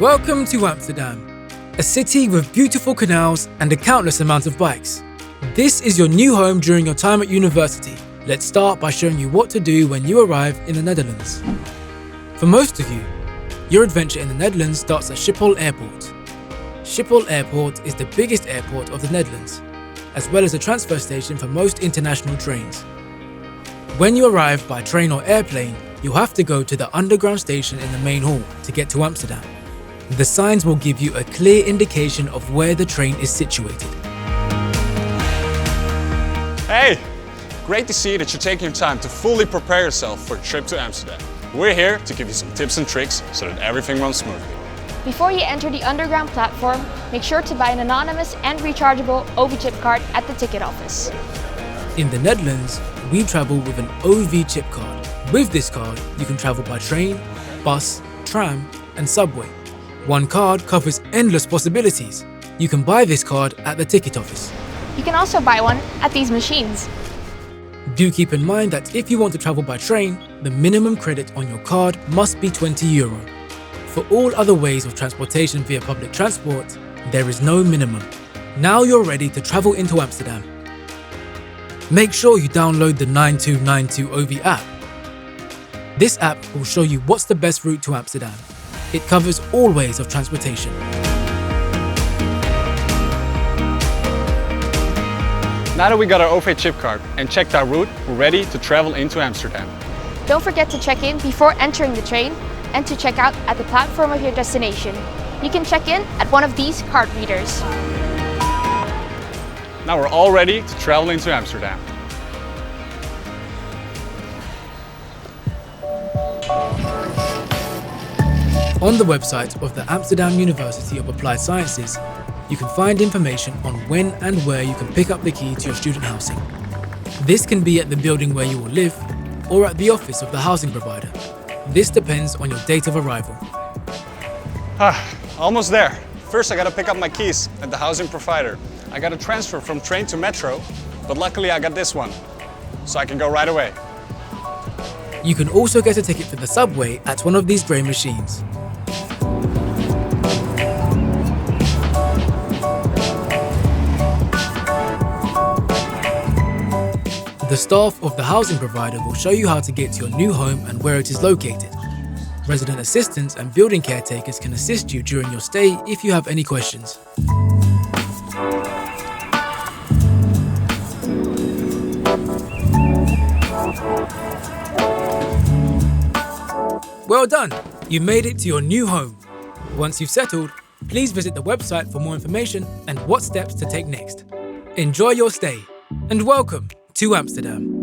Welcome to Amsterdam, a city with beautiful canals and a countless amount of bikes. This is your new home during your time at university. Let's start by showing you what to do when you arrive in the Netherlands. For most of you, your adventure in the Netherlands starts at Schiphol Airport. Schiphol Airport is the biggest airport of the Netherlands, as well as a transfer station for most international trains. When you arrive by train or airplane, you'll have to go to the underground station in the main hall to get to Amsterdam. The signs will give you a clear indication of where the train is situated. Hey! Great to see that you're taking your time to fully prepare yourself for a trip to Amsterdam. We're here to give you some tips and tricks so that everything runs smoothly. Before you enter the underground platform, make sure to buy an anonymous and rechargeable OV-chip card at the ticket office. In the Netherlands, we travel with an OV chip card. With this card, you can travel by train, bus, tram, and subway. One card covers endless possibilities. You can buy this card at the ticket office. You can also buy one at these machines. Do keep in mind that if you want to travel by train, the minimum credit on your card must be €20. For all other ways of transportation via public transport, there is no minimum. Now you're ready to travel into Amsterdam. Make sure you download the 9292 OV app. This app will show you what's the best route to Amsterdam. It covers all ways of transportation. Now that we got our OV chip card and checked our route, we're ready to travel into Amsterdam. Don't forget to check in before entering the train and to check out at the platform of your destination. You can check in at one of these card readers. Now we're all ready to travel into Amsterdam. On the website of the Amsterdam University of Applied Sciences, you can find information on when and where you can pick up the key to your student housing. This can be at the building where you will live or at the office of the housing provider. This depends on your date of arrival. Almost there. First I gotta pick up my keys at the housing provider. I gotta transfer from train to metro, but luckily I got this one, so I can go right away. You can also get a ticket for the subway at one of these grey machines. The staff of the housing provider will show you how to get to your new home and where it is located. Resident assistants and building caretakers can assist you during your stay if you have any questions. Well done! You made it to your new home. Once you've settled, please visit the website for more information and what steps to take next. Enjoy your stay and welcome to Amsterdam.